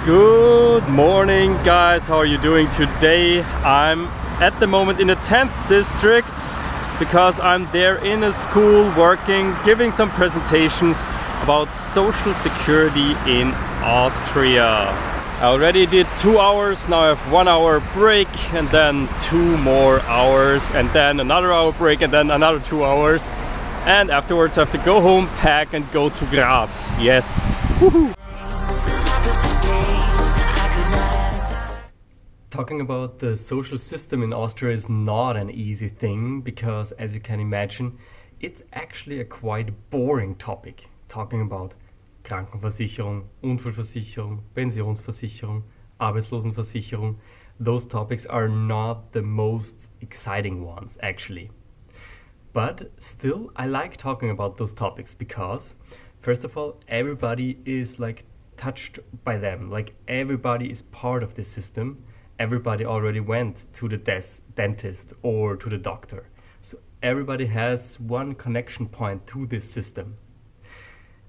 Good morning, guys. How are you doing today? I'm at the moment in the 10th district because I'm there in a school working, giving some presentations about social security in Austria. I already did 2 hours, now I have 1 hour break and then 2 more hours and then another hour break and then another 2 hours. And afterwards I have to go home, pack and go to Graz. Yes. Woohoo! Talking about the social system in Austria is not an easy thing because, as you can imagine, it's actually a quite boring topic. Talking about Krankenversicherung, Unfallversicherung, Pensionsversicherung, Arbeitslosenversicherung, those topics are not the most exciting ones actually. But still, I like talking about those topics because, first of all, everybody is like touched by them, like everybody is part of the system. Everybody already went to the dentist or to the doctor. So everybody has one connection point to this system.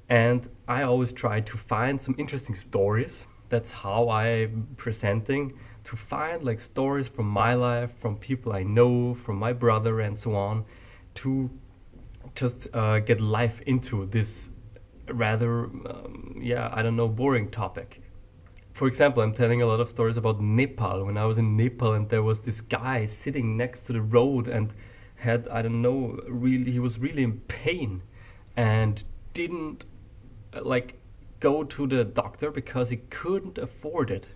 And I always try to find some interesting stories. That's how I'm presenting, to find like stories from my life, from people I know, from my brother and so on, to just get life into this rather, boring topic. For example, I'm telling a lot of stories about Nepal. When I was in Nepal and there was this guy sitting next to the road and had, he was really in pain and didn't go to the doctor because he couldn't afford it.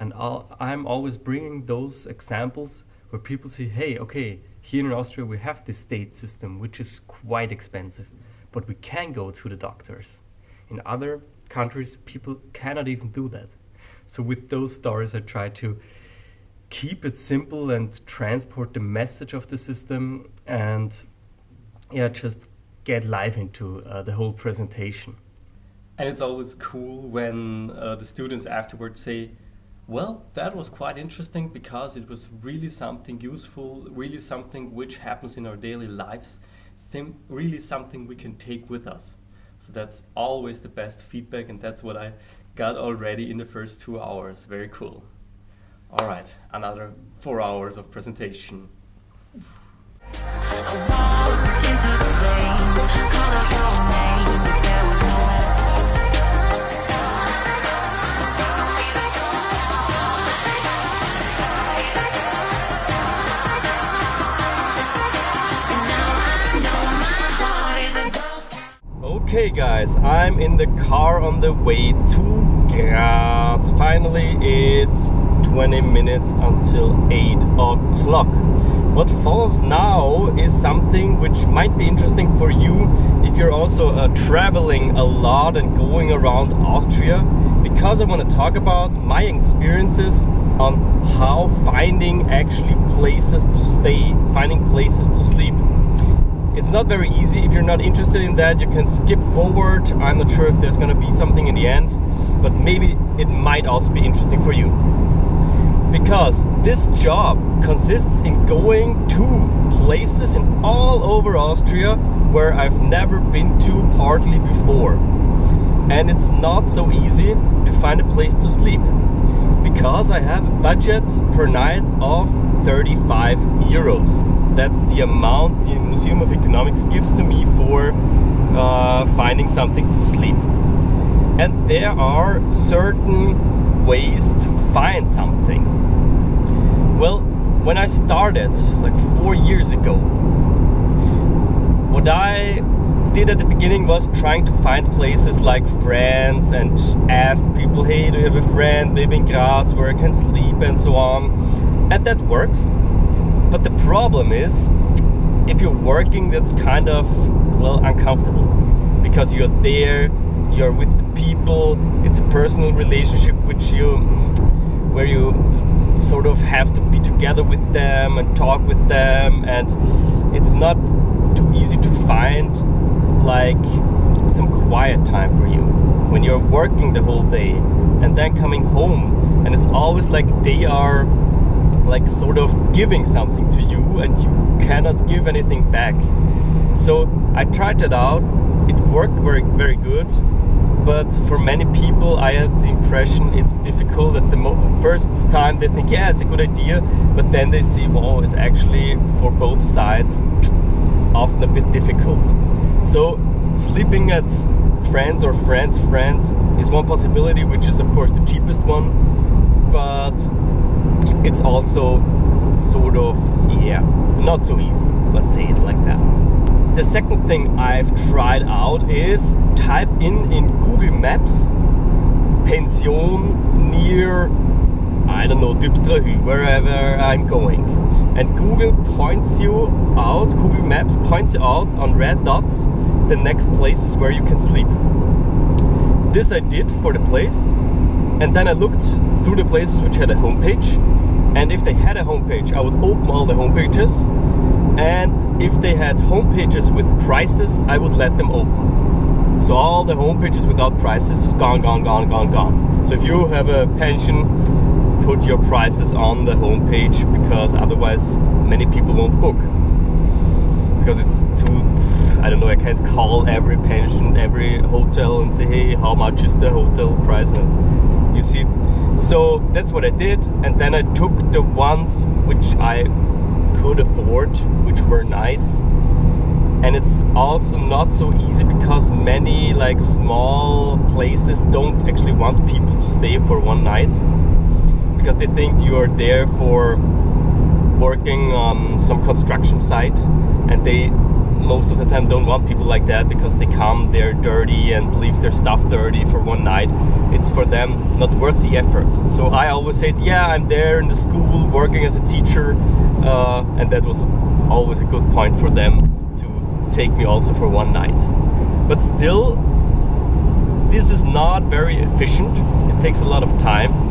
And I'm always bringing those examples where people say, hey, okay, here in Austria we have this state system which is quite expensive, but we can go to the doctors. In other countries, people cannot even do that. So with those stories, I try to keep it simple and transport the message of the system and just get life into the whole presentation. And it's always cool when the students afterwards say, well, that was quite interesting because it was really something useful, really something which happens in our daily lives, really something we can take with us. So that's always the best feedback, and that's what I got already in the first 2 hours. Very cool. All right, another 4 hours of presentation. Okay guys, I'm in the car on the way to Graz. Finally, it's 20 minutes until 8 o'clock. What follows now is something which might be interesting for you if you're also traveling a lot and going around Austria, because I want to talk about my experiences on how finding actually places to stay, finding places to sleep. It's not very easy. If you're not interested in that, you can skip forward. I'm not sure if there's going to be something in the end, but maybe it might also be interesting for you. Because this job consists in going to places in all over Austria where I've never been to partly before. And it's not so easy to find a place to sleep, because I have a budget per night of 35 euros. That's the amount the Museum of Economics gives to me for finding something to sleep. And there are certain ways to find something. Well, when I started like 4 years ago, what I did at the beginning was trying to find places like friends and ask people, hey, do you have a friend maybe in Graz where I can sleep and so on. And that works. But the problem is, if you're working, that's kind of, well, uncomfortable. Because you're there, you're with the people, it's a personal relationship where you sort of have to be together with them and talk with them, and it's not too easy to find like some quiet time for you when you're working the whole day and then coming home, and it's always like they are like sort of giving something to you and you cannot give anything back. So I tried that out. It worked very, very good. but for many people I had the impression it's difficult. At the first time they think, yeah, it's a good idea, but then they see, wow, it's actually for both sides often a bit difficult. So sleeping at friends or friends' friends is one possibility, which is of course the cheapest one, but it's also sort of, yeah, not so easy, let's say it like that. The second thing I've tried out is type in Google Maps pension near, I don't know, Dybstrahu, wherever I'm going. And Google Maps points you out on red dots the next places where you can sleep. This I did for the place, and then I looked through the places which had a homepage, and if they had a homepage I would open all the homepages, and if they had homepages with prices I would let them open. So all the homepages without prices, gone, gone, gone, gone, gone. So if you have a pension, put your prices on the homepage, because otherwise many people won't book. Because it's too, I don't know, I can't call every pension, every hotel and say, hey, how much is the hotel price? You see? So that's what I did, and then I took the ones which I could afford, which were nice. And it's also not so easy because many like small places don't actually want people to stay for one night, because they think you are there for working on some construction site, and they most of the time don't want people like that, because they come there dirty and leave their stuff dirty for one night. It's for them not worth the effort. So I always said, yeah, I'm there in the school working as a teacher, and that was always a good point for them to take me also for one night. But still, this is not very efficient. It takes a lot of time.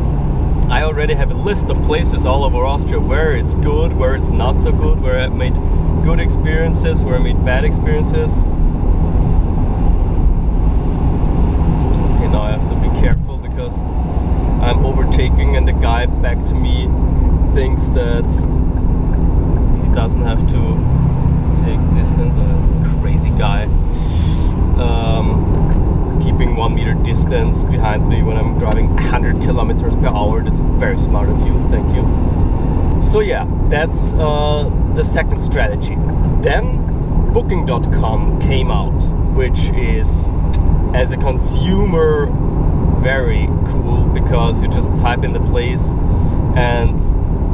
I already have a list of places all over Austria where it's good, where it's not so good, where I made good experiences, where I made bad experiences. Okay, now I have to be careful because I'm overtaking, and the guy back to me thinks that he doesn't have to take distance. This is a crazy guy. Keeping 1 meter distance behind me when I'm driving 100 kilometers per hour. That's very smart of you, thank you. So yeah, that's the second strategy. Then Booking.com came out, which is, as a consumer, very cool, because you just type in the place, and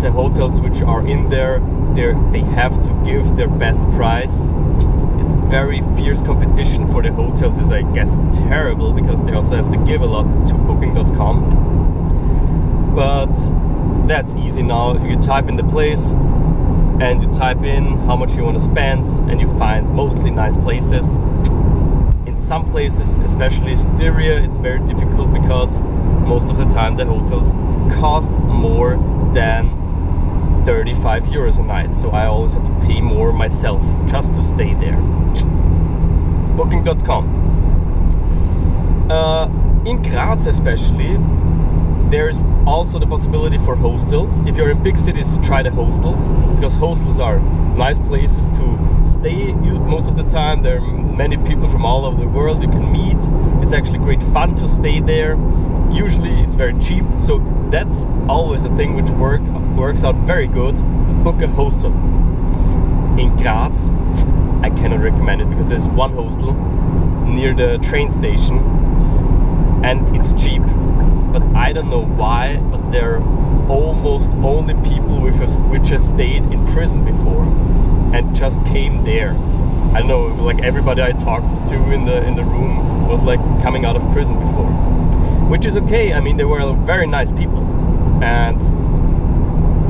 the hotels which are in there, they have to give their best price. It's very fierce competition for the hotels is, I guess, terrible, because they also have to give a lot to Booking.com. But that's easy now. You type in the place and you type in how much you want to spend, and you find mostly nice places. In some places, especially Styria, it's very difficult because most of the time the hotels cost more than 35 euros a night, so I always had to pay more myself just to stay there. Booking.com. In Graz especially, there's also the possibility for hostels. If you're in big cities, try the hostels, because hostels are nice places to stay. Most of the time there are many people from all over the world you can meet. It's actually great fun to stay there. Usually it's very cheap, so that's always a thing which works out very good. Book a hostel. In Graz, I cannot recommend it, because there's one hostel near the train station and it's cheap, but I don't know why, but there are almost only people which have stayed in prison before and just came there. I don't know, like everybody I talked to in the room was like coming out of prison before, which is okay. I mean, they were very nice people, and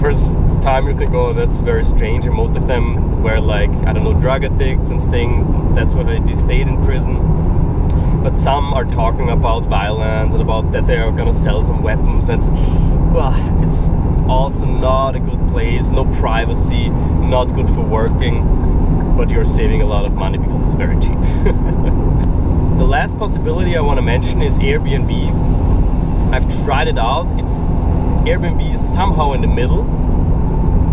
first time you think, oh, that's very strange, and most of them were like, I don't know, drug addicts and that's why they stayed in prison. But some are talking about violence and about that they are gonna sell some weapons, and well, it's also not a good place, no privacy, not good for working, but you're saving a lot of money because it's very cheap. The last possibility I want to mention is Airbnb. I've tried it out. Airbnb is somehow in the middle.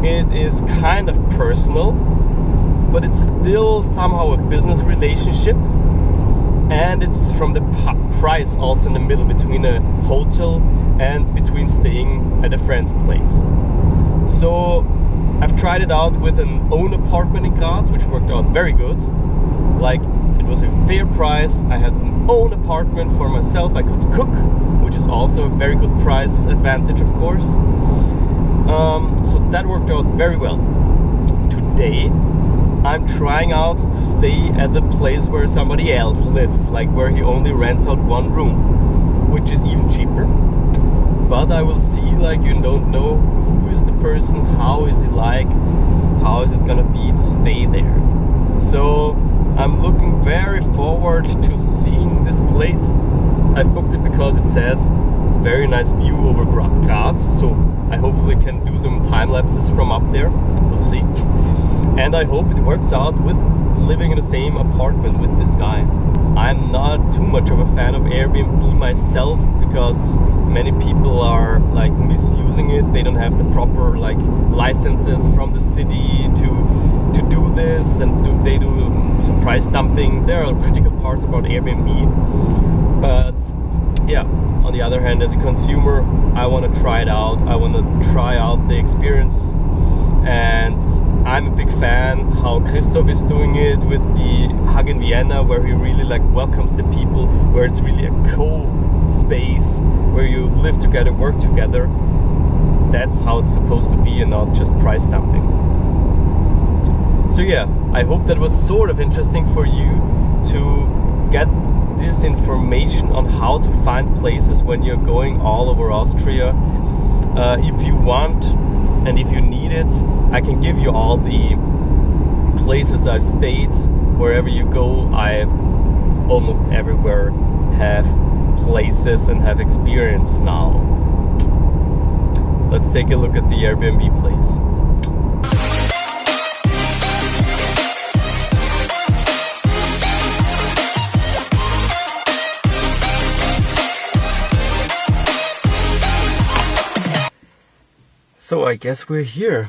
It is kind of personal, but it's still somehow a business relationship. and it's from the price also in the middle between a hotel and between staying at a friend's place. So I've tried it out with an own apartment in Graz, which worked out very good. Like, it was a fair price. I had an own apartment for myself. I could cook, which is also a very good price advantage, of course. So that worked out very well. Today I'm trying out to stay at the place where somebody else lives, like where he only rents out one room, which is even cheaper. But I will see, like, you don't know who is the person, how is he like, how is it gonna be to stay there. So I'm looking very forward to seeing this place. I've booked it because it says very nice view over Graz, so I hopefully can do some time lapses from up there. We'll see. And I hope it works out with living in the same apartment with this guy. I'm not too much of a fan of Airbnb myself, because many people are like misusing it. They don't have the proper like licenses from the city to do this, and they do some price dumping. There are critical parts about Airbnb, but yeah, on the other hand, as a consumer, I want to try it out. I want to try out the experience, and I'm a big fan how Christoph is doing it with the Hug in Vienna, where he really like welcomes the people, where it's really a co-space where you live together, work together. That's how it's supposed to be, and not just price dumping. So yeah, I hope that was sort of interesting for you to get this information on how to find places when you're going all over Austria. If you want and if you need it, I can give you all the places I've stayed. Wherever you go, I almost everywhere have places and have experience now. Let's take a look at the Airbnb place. So I guess we're here.